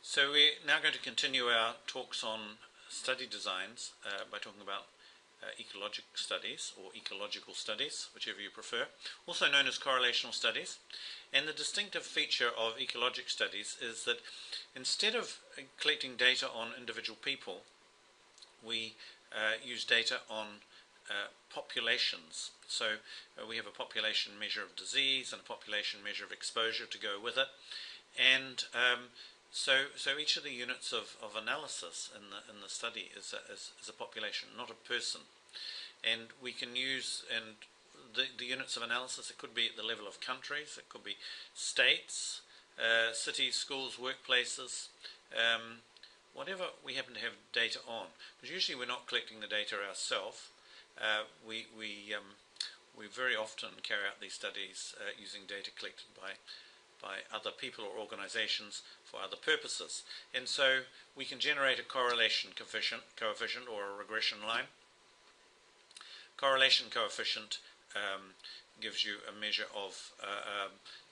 So we're now going to continue our talks on study designs by talking about ecologic studies or ecological studies, whichever you prefer, also known as correlational studies. And the distinctive feature of ecologic studies is that instead of collecting data on individual people, we use data on populations. So we have a population measure of disease and a population measure of exposure to go with it. And so each of the units of analysis in the study is a population, not a person. And we can use the units of analysis. It could be at the level of countries, it could be states, cities, schools, workplaces, whatever we happen to have data on. Because usually we're not collecting the data ourselves. We very often carry out these studies using data collected by other people or organizations for other purposes. And so we can generate a correlation coefficient or a regression line. Correlation coefficient gives you a measure of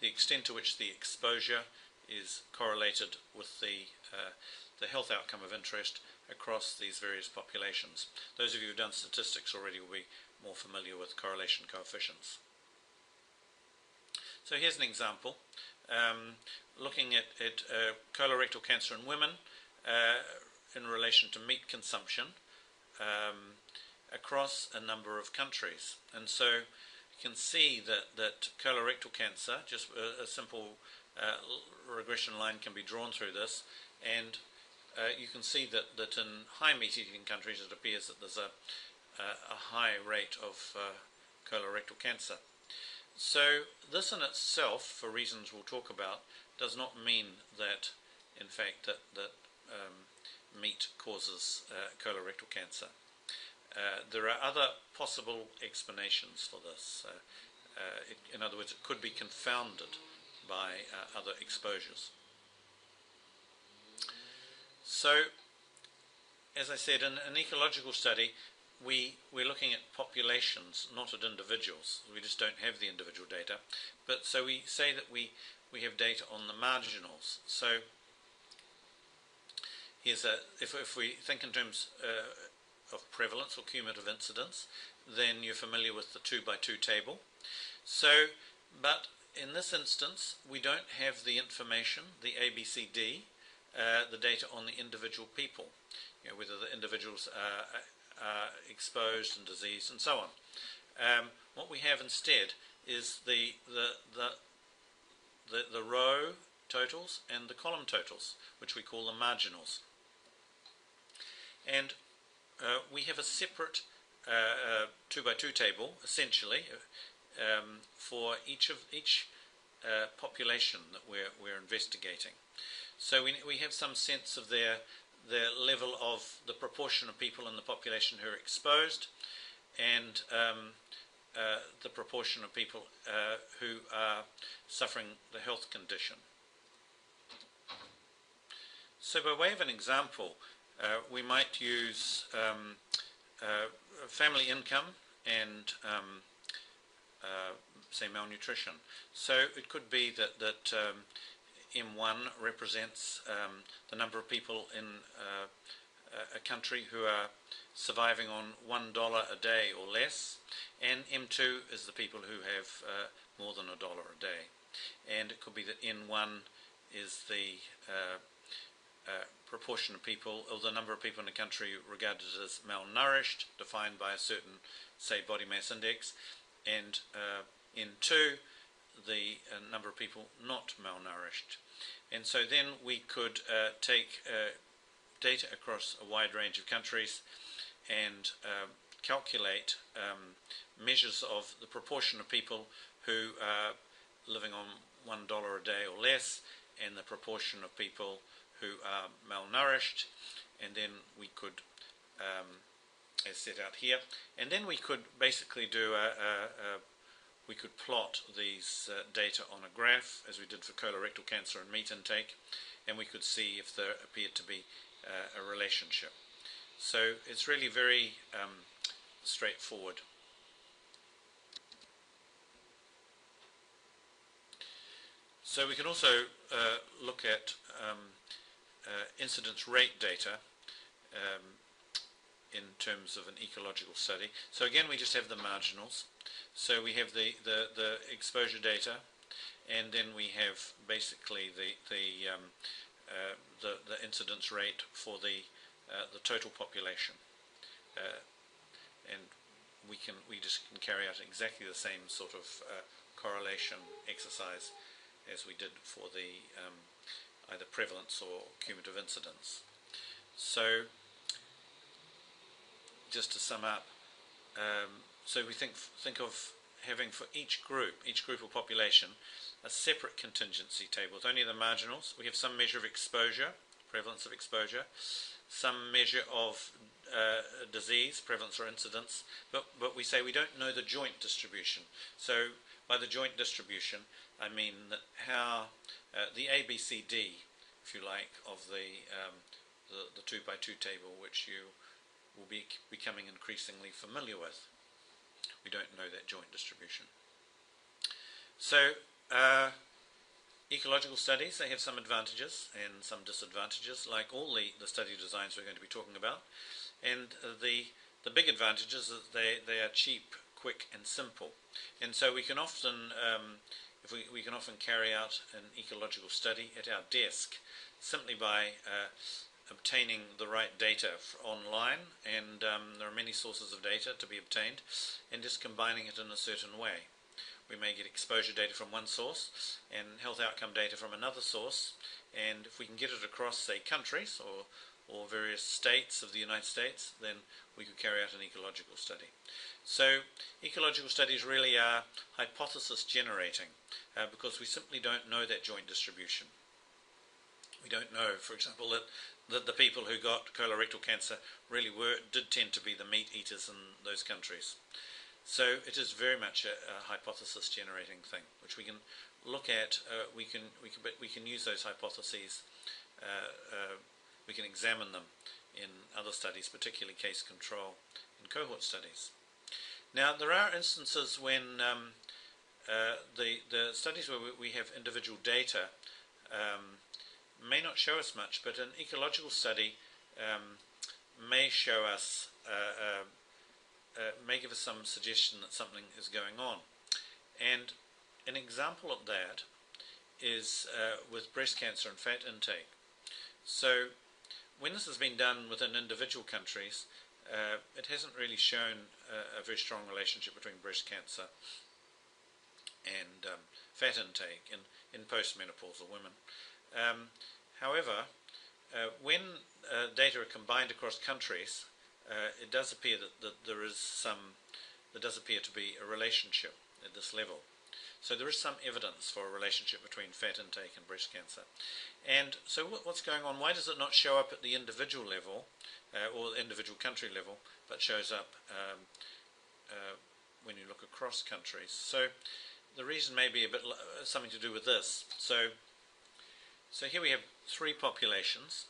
the extent to which the exposure is correlated with the health outcome of interest across these various populations. Those of you who've done statistics already will be more familiar with correlation coefficients. So here's an example. Looking at colorectal cancer in women in relation to meat consumption across a number of countries. And so you can see that colorectal cancer, just a simple regression line can be drawn through this, and you can see that in high meat-eating countries it appears that there's a high rate of colorectal cancer. So this in itself, for reasons we'll talk about, does not mean that, in fact, that meat causes colorectal cancer. There are other possible explanations for this. In other words, it could be confounded by other exposures. So, as I said, in an ecological study, we're looking at populations, not at individuals. We just don't have the individual data. But so we say that we have data on the marginals. So here's if we think in terms of prevalence or cumulative incidence, then you're familiar with the 2x2 table. So, but in this instance, we don't have the information, the ABCD, the data on the individual people, whether the individuals are exposed and diseased and so on. What we have instead is the row totals and the column totals, which we call the marginals. And we have a separate 2x2 table, essentially, for each population that we're investigating. So we have some sense of their level of the proportion of people in the population who are exposed, and the proportion of people who are suffering the health condition. So by way of an example, we might use family income and say malnutrition. So it could be that M1 represents the number of people in a country who are surviving on $1 a day or less, and M2 is the people who have more than $1 a day. And it could be that N1 is the proportion of people, or the number of people in a country regarded as malnourished, defined by a certain, say, body mass index, and N2, the number of people not malnourished. And so then we could take data across a wide range of countries and calculate measures of the proportion of people who are living on $1 a day or less, and the proportion of people who are malnourished, and then we could, as set out here, and then we could basically do we could plot these data on a graph, as we did for colorectal cancer and meat intake, and we could see if there appeared to be a relationship. So it's really very straightforward. So we can also look at incidence rate data in terms of an ecological study. So again, we just have the marginals. So we have the exposure data, and then we have basically the incidence rate for the total population, and we just can carry out exactly the same sort of correlation exercise as we did for the either prevalence or cumulative incidence. So just to sum up, so we think of having for each group of population, a separate contingency table with only the marginals. We have some measure of exposure, prevalence of exposure, some measure of disease, prevalence or incidence, but we say we don't know the joint distribution. So by the joint distribution, I mean that how the ABCD, if you like, of the 2x2 table, which you will be becoming increasingly familiar with. We don't know that joint distribution. So ecological studies, they have some advantages and some disadvantages, like all the study designs we're going to be talking about. And the big advantage is that they are cheap, quick and simple. And so we can often, we can often carry out an ecological study at our desk simply by obtaining the right data online, and there are many sources of data to be obtained, and just combining it in a certain way. We may get exposure data from one source and health outcome data from another source, and if we can get it across, say, countries or various states of the United States, then we could carry out an ecological study. So ecological studies really are hypothesis generating because we simply don't know that joint distribution. We don't know, for example, that the people who got colorectal cancer really did tend to be the meat eaters in those countries. So it is very much a hypothesis generating thing, which we can look at. We can use those hypotheses. We can examine them in other studies, particularly case control and cohort studies. Now there are instances when the studies where we have individual data may not show us much, but an ecological study may show us, may give us some suggestion that something is going on. And an example of that is with breast cancer and fat intake. So when this has been done within individual countries, it hasn't really shown a very strong relationship between breast cancer and fat intake in postmenopausal women. However, when data are combined across countries, it does appear that there does appear to be a relationship at this level. So there is some evidence for a relationship between fat intake and breast cancer. And so what's going on? Why does it not show up at the individual level or the individual country level, but shows up when you look across countries? So the reason may be a bit something to do with this. So here we have three populations,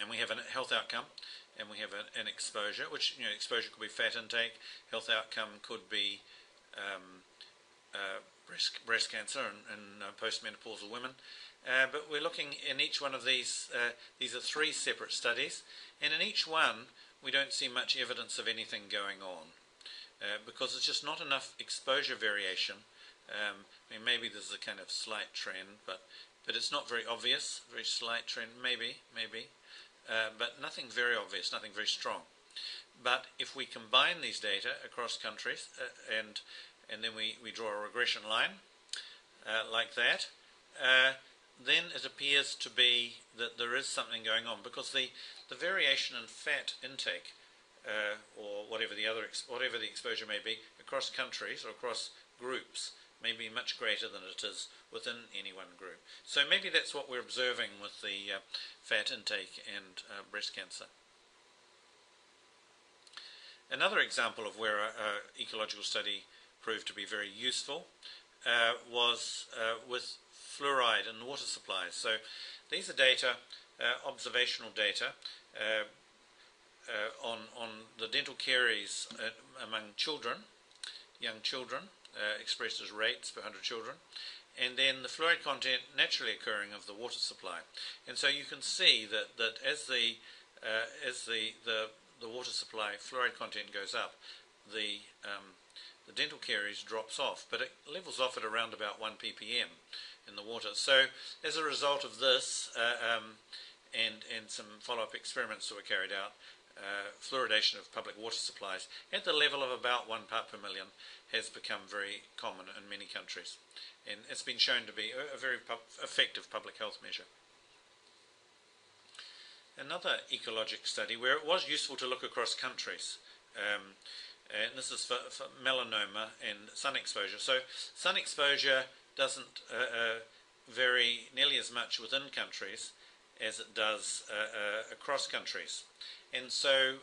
and we have a health outcome, and we have an exposure, which, exposure could be fat intake, health outcome could be breast cancer and postmenopausal women. But we're looking in each one of these are three separate studies, and in each one we don't see much evidence of anything going on because there's just not enough exposure variation. Maybe there's a kind of slight trend, but it's not very obvious, very slight trend, maybe, but nothing very obvious, nothing very strong. But if we combine these data across countries and then we draw a regression line like that, then it appears to be that there is something going on, because the variation in fat intake or whatever the exposure may be across countries or across groups may be much greater than it is within any one group. So maybe that's what we're observing with the fat intake and breast cancer. Another example of where an ecological study proved to be very useful was with fluoride in water supplies. So these are data, observational data, on the dental caries among children, young children, expressed as rates per 100 children, and then the fluoride content naturally occurring of the water supply. And so you can see that as the water supply fluoride content goes up, the dental caries drops off, but it levels off at around about 1 ppm in the water. So as a result of this and some follow-up experiments that were carried out, fluoridation of public water supplies at the level of about 1 part per million has become very common in many countries, and it's been shown to be a very effective public health measure. Another ecologic study where it was useful to look across countries, and this is for melanoma and sun exposure. So sun exposure doesn't vary nearly as much within countries as it does across countries. And so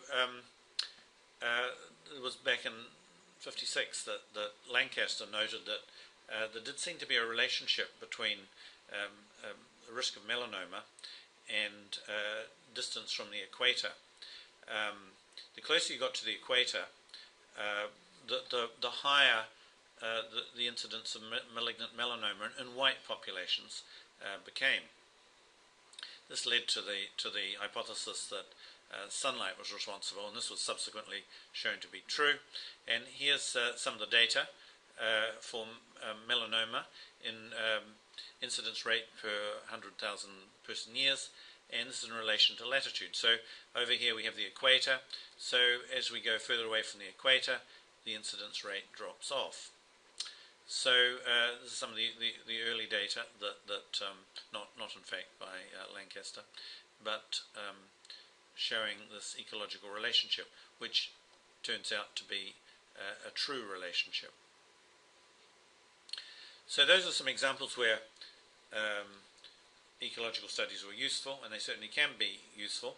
it was back in '56 that Lancaster noted that there did seem to be a relationship between the risk of melanoma and distance from the equator. The closer you got to the equator, the higher the incidence of malignant melanoma in white populations became. This led to the hypothesis that sunlight was responsible, and this was subsequently shown to be true. And here's some of the data for melanoma in incidence rate per 100,000 person years, and this is in relation to latitude. So over here we have the equator. So as we go further away from the equator, the incidence rate drops off. So this is some of the early data that not in fact by Lancaster, but showing this ecological relationship, which turns out to be a true relationship. So those are some examples where ecological studies were useful, and they certainly can be useful,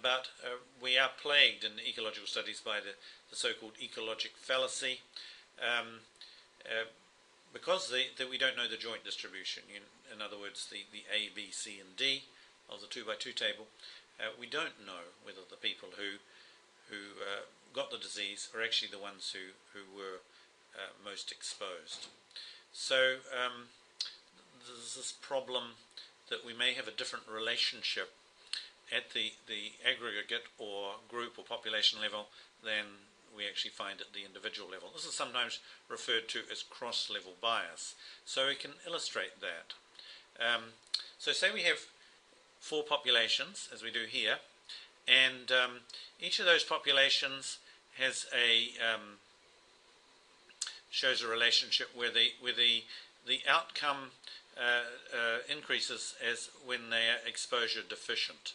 but we are plagued in ecological studies by the so-called ecologic fallacy, because we don't know the joint distribution. In other words, the A, B, C, and D of the 2x2 table. We don't know whether the people who got the disease are actually the ones who were most exposed. So there's this problem that we may have a different relationship at the aggregate or group or population level than we actually find at the individual level. This is sometimes referred to as cross-level bias. So we can illustrate that. So say we have 4 populations, as we do here, and each of those populations has shows a relationship where the outcome increases as when they are exposure deficient.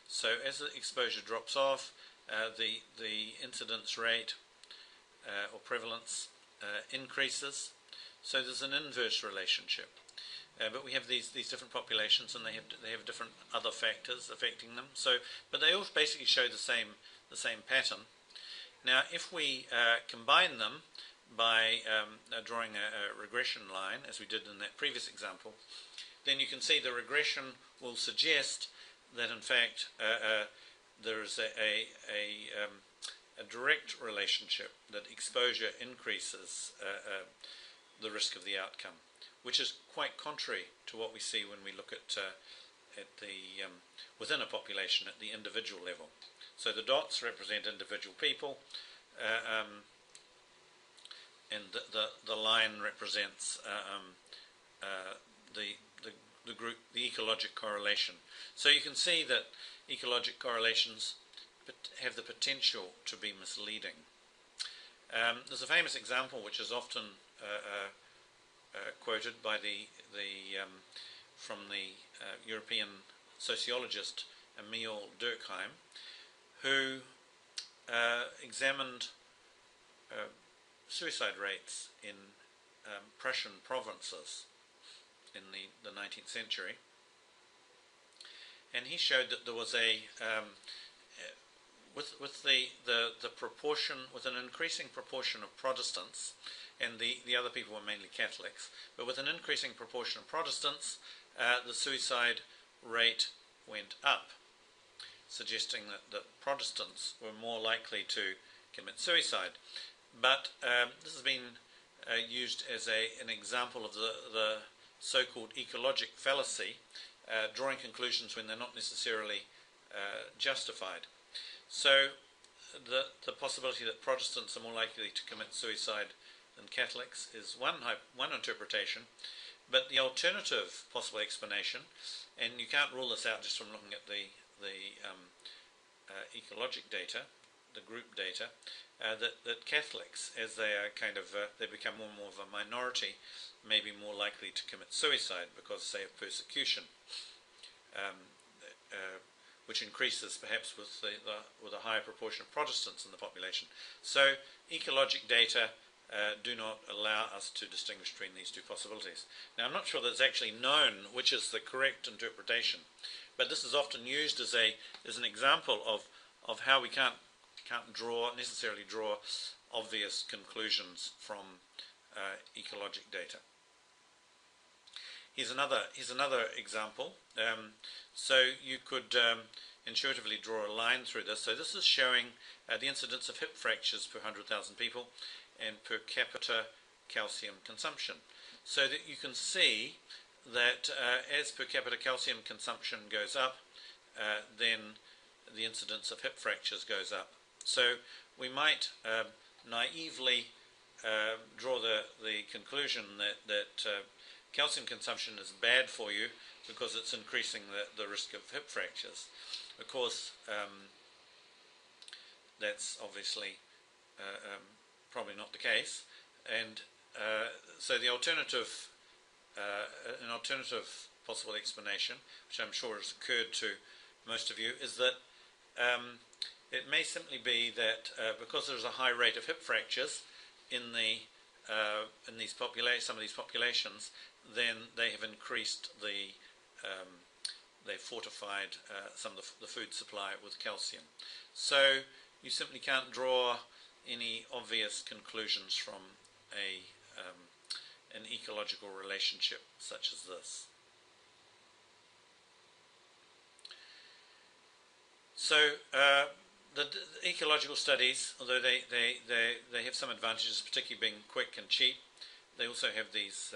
So as the exposure drops off, the incidence rate or prevalence increases. So there's an inverse relationship. But we have these different populations, and they have different other factors affecting them. So, but they all basically show the same pattern. Now, if we combine them by drawing a regression line, as we did in that previous example, then you can see the regression will suggest that in fact there is a direct relationship, that exposure increases the risk of the outcome, which is quite contrary to what we see when we look at the within a population at the individual level. So the dots represent individual people, and the line represents the group, the ecologic correlation. So you can see that ecologic correlations have the potential to be misleading. There's a famous example which is often quoted by from the European sociologist Emil Durkheim, who examined suicide rates in Prussian provinces in the 19th century, and he showed that there was with the proportion, with an increasing proportion of Protestants, and the other people were mainly Catholics, but with an increasing proportion of Protestants, the suicide rate went up, suggesting that Protestants were more likely to commit suicide. But this has been used as an example of the so-called ecologic fallacy, drawing conclusions when they're not necessarily justified. So the possibility that Protestants are more likely to commit suicide than Catholics is one interpretation, but the alternative possible explanation, and you can't rule this out just from looking at the ecologic data, the group data, that Catholics, as they are they become more and more of a minority, may be more likely to commit suicide because, say, of persecution, which increases perhaps with a higher proportion of Protestants in the population. So ecologic data do not allow us to distinguish between these two possibilities. Now, I'm not sure that it's actually known which is the correct interpretation, but this is often used as an example of how we can't necessarily draw obvious conclusions from ecologic data. Here's another example. So you could intuitively draw a line through this. So this is showing the incidence of hip fractures per 100,000 people and per capita calcium consumption. So that you can see that as per capita calcium consumption goes up, then the incidence of hip fractures goes up. So we might naively draw the conclusion that calcium consumption is bad for you because it's increasing the risk of hip fractures. Of course, that's obviously probably not the case, and so the alternative, an alternative possible explanation, which I'm sure has occurred to most of you, is that it may simply be that because there's a high rate of hip fractures in some of these populations, then they have increased they've fortified some of the food supply with calcium. So you simply can't draw any obvious conclusions from an ecological relationship such as this. So the ecological studies, although they have some advantages, particularly being quick and cheap, they also have these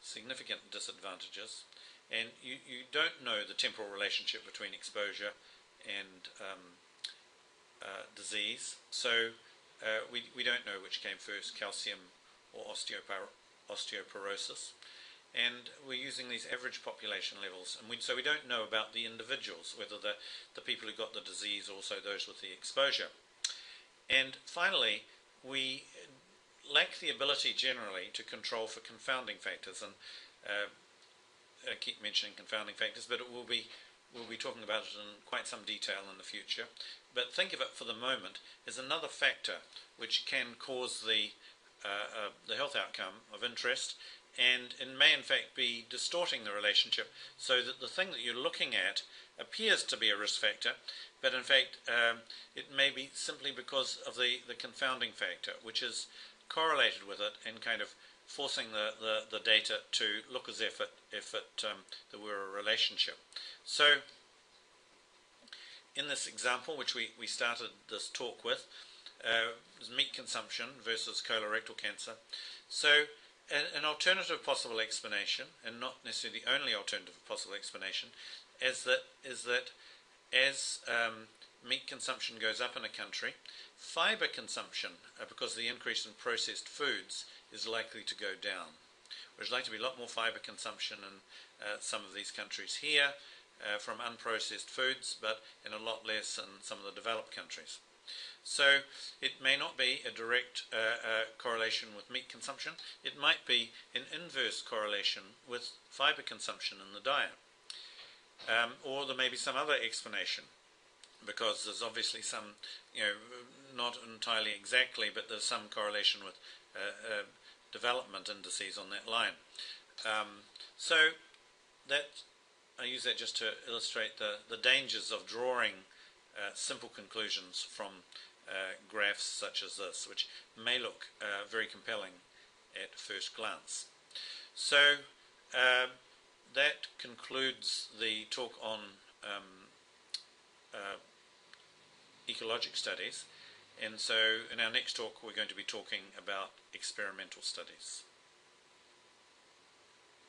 significant disadvantages. And you don't know the temporal relationship between exposure and disease. So we don't know which came first, calcium or osteoporosis. And we're using these average population levels, and so we don't know about the individuals, whether the people who got the disease, also those with the exposure. And finally, we lack the ability generally to control for confounding factors, and I keep mentioning confounding factors, but we'll be talking about it in quite some detail in the future. But think of it for the moment as another factor which can cause the health outcome of interest, and it may in fact be distorting the relationship so that the thing that you're looking at appears to be a risk factor, but in fact it may be simply because of the confounding factor, which is correlated with it and kind of forcing the data to look as if there were a relationship. So in this example, which we started this talk with, meat consumption versus colorectal cancer. So an alternative possible explanation, and not necessarily the only alternative possible explanation, is that as meat consumption goes up in a country, fibre consumption, because of the increase in processed foods, is likely to go down. There's likely to be a lot more fibre consumption in some of these countries here from unprocessed foods, but in a lot less in some of the developed countries. So it may not be a direct correlation with meat consumption. It might be an inverse correlation with fibre consumption in the diet. Or there may be some other explanation, because there's obviously some, not entirely exactly, but there's some correlation with development indices on that line. So that I use that just to illustrate the dangers of drawing simple conclusions from graphs such as this, which may look very compelling at first glance. So that concludes the talk on ecologic studies, And so in our next talk we're going to be talking about experimental studies.